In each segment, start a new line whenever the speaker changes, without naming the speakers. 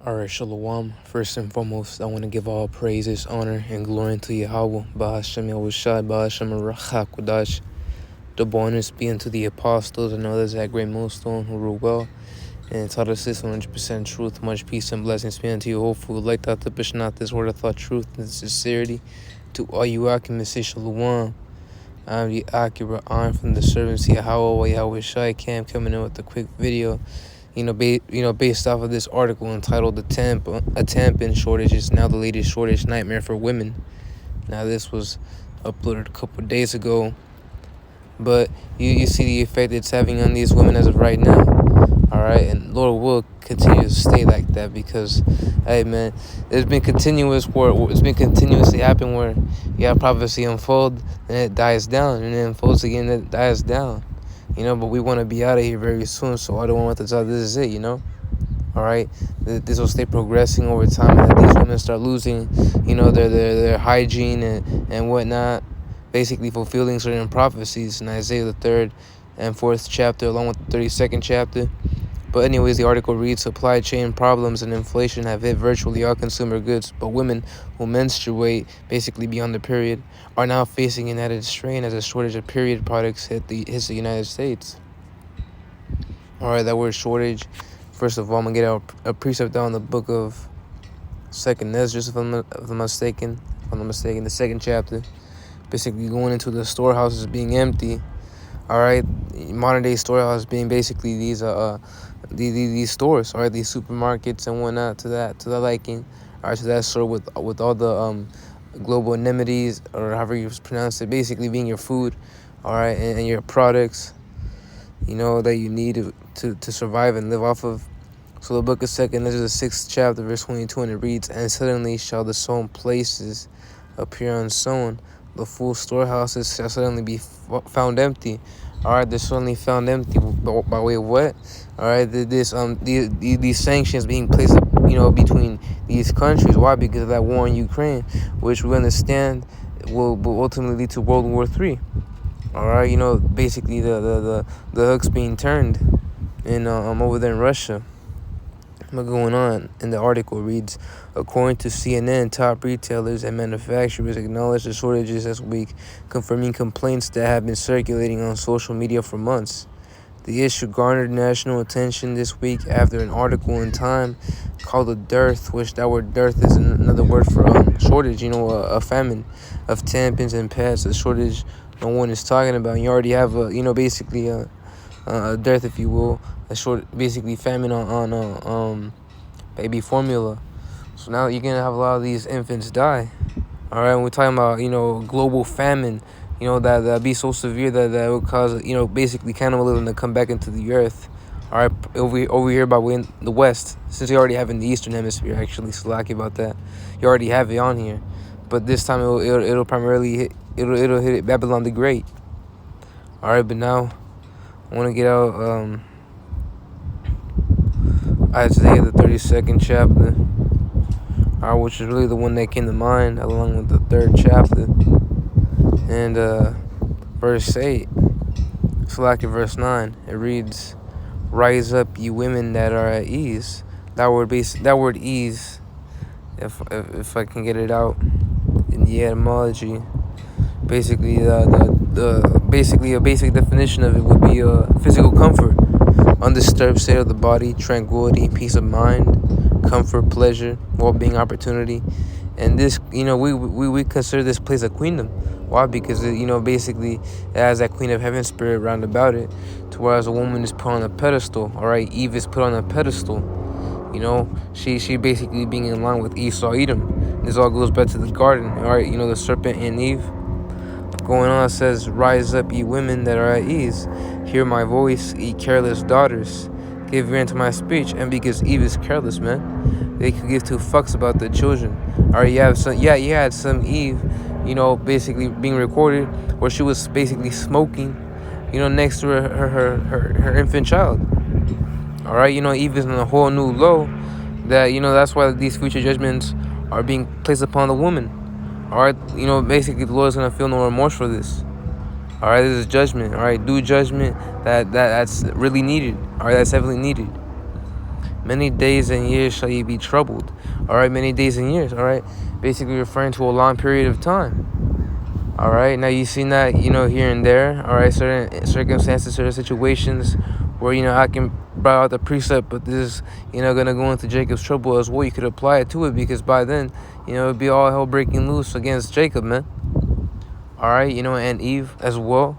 Alright, Shalom. First and foremost, I want to give all praises, honor, and glory to Yahweh, Bahashem Yahushai, Bahashem Rachakodash. The bonus be unto the apostles and others that great millstone who rule well and taught us this 100% truth. Much peace and blessings be unto you. Hopefully, like that to push not this word of thought, truth, and sincerity. To all you Akim, say Shalom. I'm the accurate iron from the servants of Yahweh, Yahushai Cam, coming in with a quick video. Based off of this article entitled "A Tampon Shortage is Now the Latest Shortage Nightmare for Women." Now, this was uploaded a couple of days ago, but you see the effect it's having on these women as of right now. All right, and Lord will continue to stay like that because, hey man, it's been continuously happening where you have prophecy unfold and it dies down, and then unfolds again and it dies down. But we want to be out of here very soon, so I don't want to tell this is it, all right? This will stay progressing over time, and these women start losing, their hygiene and whatnot, basically fulfilling certain prophecies in Isaiah the 3rd and 4th chapter, along with the 32nd chapter. But anyways, the article reads, supply chain problems and inflation have hit virtually all consumer goods, but women who menstruate, basically beyond the period, are now facing an added strain as a shortage of period products hits the United States. All right, that word shortage. First of all, I'm going to get a precept down in the book of 2nd Ezra, if I'm not mistaken, the 2nd chapter. Basically going into the storehouses being empty. All right, modern day storehouse being basically these stores, all right, these supermarkets and whatnot, to that liking, all right, to that store with all the global amenities, or however you pronounce it, basically being your food, all right, and your products, that you need to survive and live off of. So the book of 2nd Ezra, the 6th chapter, verse 22, and it reads, and suddenly shall the sown places appear unsown. The full storehouses shall suddenly be found empty. All right, they're suddenly found empty by way of what? All right, these sanctions being placed, between these countries. Why? Because of that war in Ukraine, which we understand will ultimately lead to World War III. All right, basically the hooks being turned in over there in Russia. What's going on? And the article reads, according to CNN, top retailers and manufacturers acknowledge the shortages this week, confirming complaints that have been circulating on social media for months. The issue garnered national attention this week after an article in Time called a dearth, which that word dearth is another word for shortage, a famine of tampons and pads, a shortage no one is talking about. You already have basically a dearth, if you will, basically famine on baby formula. So now you're gonna have a lot of these infants die. All right, and we're talking about global famine, that be so severe that would cause basically cannibalism to come back into the earth. All right, over here by way in the west, since you already have in the eastern hemisphere, actually, so lucky about that. You already have it on here, but this time it'll primarily hit Babylon the Great. All right, but now I want to get out Isaiah the 32nd chapter, which is really the one that came to mind, along with the 3rd chapter, and verse 8. Slack at verse 9. It reads, "Rise up, ye women that are at ease." That word ease, if I can get it out in the etymology, basically the basic definition of it would be physical comfort, undisturbed state of the body, tranquility, peace of mind, comfort, pleasure, well-being, opportunity. And this, we consider this place a queendom. Why? Because basically it has that Queen of Heaven spirit round about it, to whereas a woman is put on a pedestal. All right, Eve is put on a pedestal. She basically being in line with Esau, Edom. This all goes back to the garden. All right, the serpent and Eve. Going on, it says, rise up, ye women that are at ease. Hear my voice, ye careless daughters. Give ear unto my speech. And because Eve is careless, man, they could give two fucks about the children. All right, you had some Eve, basically being recorded where she was basically smoking, next to her infant child. All right, Eve is in a whole new low that, that's why these future judgments are being placed upon the woman. All right, basically the Lord is going to feel no remorse for this. All right, this is judgment. All right, due judgment that's really needed. All right, that's heavily needed. Many days and years shall ye be troubled. All right, many days and years. All right, basically referring to a long period of time. All right, now you've seen that, here and there. All right, certain circumstances, certain situations where, I can brought out the precept, but this is, going to go into Jacob's trouble as well. You could apply it to it because by then, it'd be all hell breaking loose against Jacob, man. All right, and Eve as well,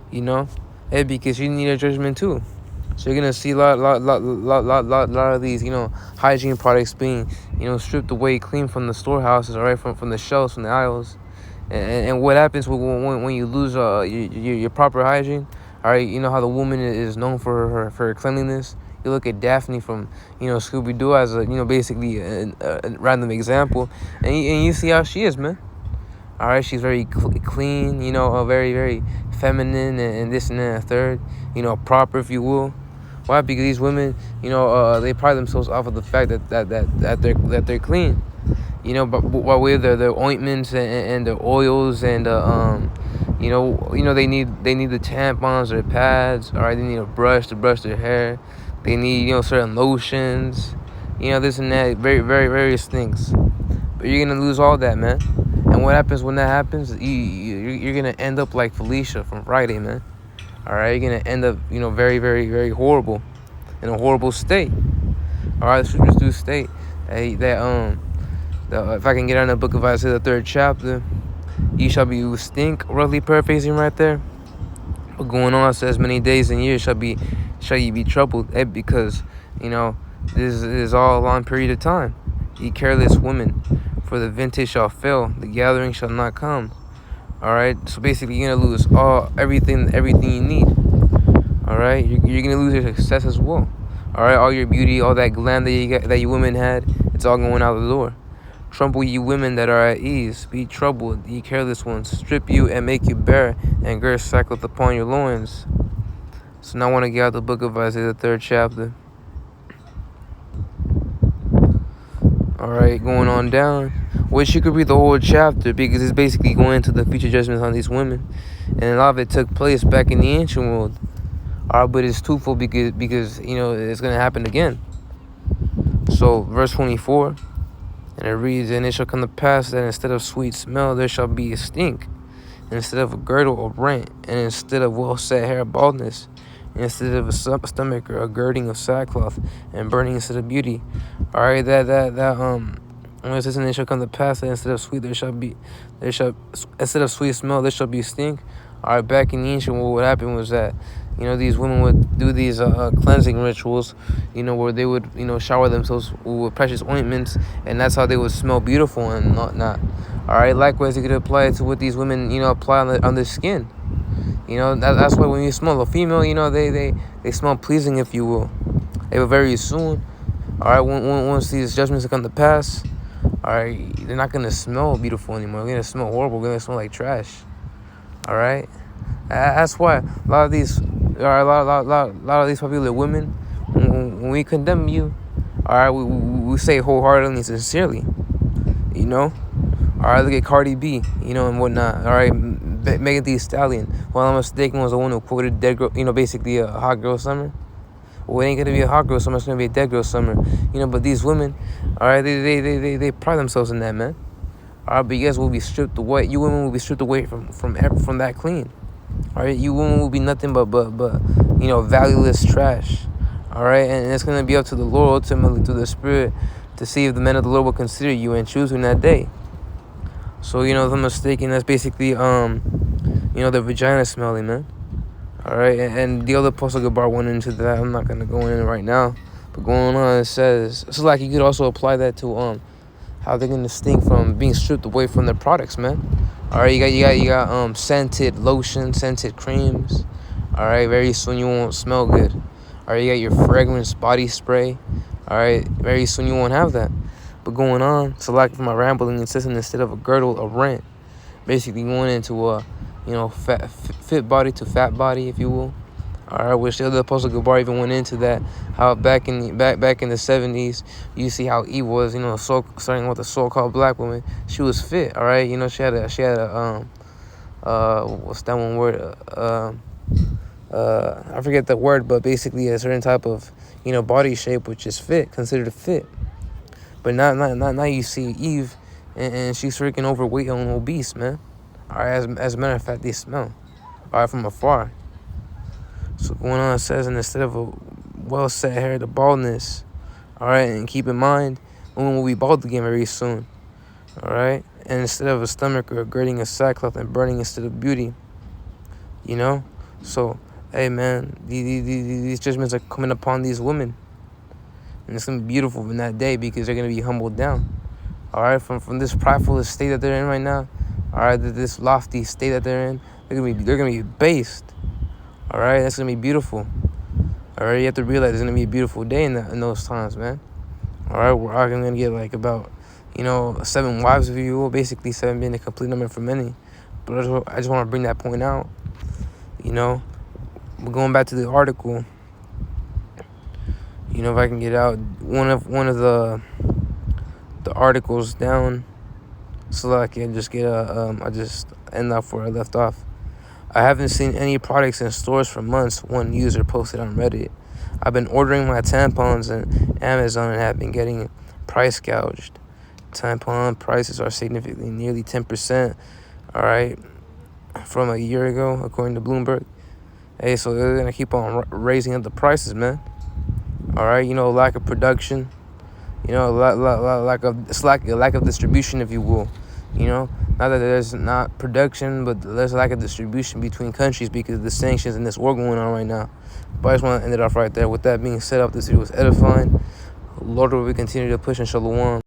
hey, because you need a judgment too. So you're gonna see a lot of these, hygiene products being, stripped away, clean from the storehouses, all right, from the shelves, from the aisles, and what happens when you lose your proper hygiene, all right? You know how the woman is known for her cleanliness. You look at Daphne from, Scooby Doo as a, basically a random example, and you see how she is, man. All right, she's very clean, very, very feminine, and this and that and a third, proper, if you will. Why? Because these women, they pride themselves off of the fact that they're clean, but by way of their ointments and their oils and they need the tampons, their pads. All right, they need a brush to brush their hair. They need certain lotions, this and that, very, very various things. But you're gonna lose all that, man. And what happens when that happens? You're gonna end up like Felicia from Friday, man. All right, you're gonna end up, very, very, very horrible, in a horrible state. All right, the scriptures do state that if I can get on the book of Isaiah, the 3rd chapter, ye shall be stink. Roughly paraphrasing right there. But going on, it says many days and years shall ye be troubled, because this is all a long period of time. Ye careless women, for the vintage shall fail, the gathering shall not come. All right, so basically you're gonna lose everything you need. All right, you're gonna lose your success as well. All right, all your beauty, all that glam that you women had, it's all going out the door. Tremble, ye women that are at ease, be troubled, ye careless ones, strip you and make you bare, and gird sackcloth upon your loins. So now I want to get out the book of Isaiah, the 3rd chapter. All right, going on down, which you could read the whole chapter because it's basically going into the future judgments on these women, and a lot of it took place back in the ancient world. All right, but it's twofold because it's gonna happen again. So verse 24, and it reads, and it shall come to pass that instead of sweet smell there shall be a stink, and instead of a girdle a rent, and instead of well set hair baldness, and instead of a stomach or a girding of sackcloth, and burning instead of beauty. All right, when it says, and it shall come to pass that instead of sweet smell there shall be stink. All right, back in the ancient world, what happened was that these women would do these cleansing rituals, where they would shower themselves with precious ointments, and that's how they would smell beautiful and not. All right, likewise you could apply it to what these women apply on their skin. That's why when you smell a female, they smell pleasing, if you will. They will very soon. All right, once these judgments come to pass, all right, they're not gonna smell beautiful anymore. They're gonna smell horrible. They're gonna smell like trash. All right, that's why a lot of these popular women, when we condemn you, all right, we say wholeheartedly and sincerely, All right, look at Cardi B, and whatnot. All right, Megan Thee Stallion. While I'm mistaken, was the one who quoted "Dead Girl," basically a hot girl summer. Well, it ain't gonna be a hot girl summer. It's gonna be a dead girl summer. But these women, all right, they pride themselves in that, man. All right, but you guys will be stripped away. You women will be stripped away from that clean. All right, you women will be nothing but valueless trash. All right, and it's gonna be up to the Lord ultimately, to the Spirit, to see if the men of the Lord will consider you and choose you in that day. So if I'm mistaken, that's basically the vagina smelling, man. All right, and the other Apostle Gabar went into that. I'm not gonna go in right now, but going on, it says so. Like you could also apply that to how they're gonna stink from being stripped away from their products, man. All right, you got scented lotion, scented creams. All right, very soon you won't smell good. All right, you got your fragrance body spray. All right, very soon you won't have that. But going on, so like for my rambling, it says instead of a girdle, a rent. Basically going into a fit body to fat body, if you will. All right, which the other Apostle Gabar even went into that. How back in the 70s, you see how Eve was, starting with a so-called black woman, she was fit. All right, she had a what's that one word? I forget the word, but basically a certain type of body shape, which is fit, considered fit. But now you see Eve, and she's freaking overweight and obese, man. All right, as a matter of fact, they smell. All right, from afar. So going on, it says, and instead of a well-set hair, the baldness. All right, and keep in mind, women will be bald again very soon. All right, and instead of a stomach or girding a sackcloth and burning instead of beauty. So, hey, man, these judgments are coming upon these women. And it's going to be beautiful in that day because they're going to be humbled down. All right, from this prideful state that they're in right now, all right, this lofty state that they're in, they're gonna be based. All right, that's going to be beautiful. All right, you have to realize it's going to be a beautiful day in those times, man. All right, we're all going to get like about, 7 wives, if you will, basically 7 being a complete number for many. But I just want to bring that point out. We're going back to the article. If I can get out one of the articles down, so that I can just get I just end off where I left off. I haven't seen any products in stores for months. One user posted on Reddit. I've been ordering my tampons on Amazon and have been getting price gouged. Tampon prices are significantly nearly 10%. All right, from a year ago, according to Bloomberg. Hey, so they're gonna keep on raising up the prices, man. All right, lack of production, lack of distribution, if you will. Not that there's not production, but there's a lack of distribution between countries because of the sanctions and this war going on right now. But I just want to end it off right there. With that being said, this video was edifying. Lord, will we continue to push and shalom.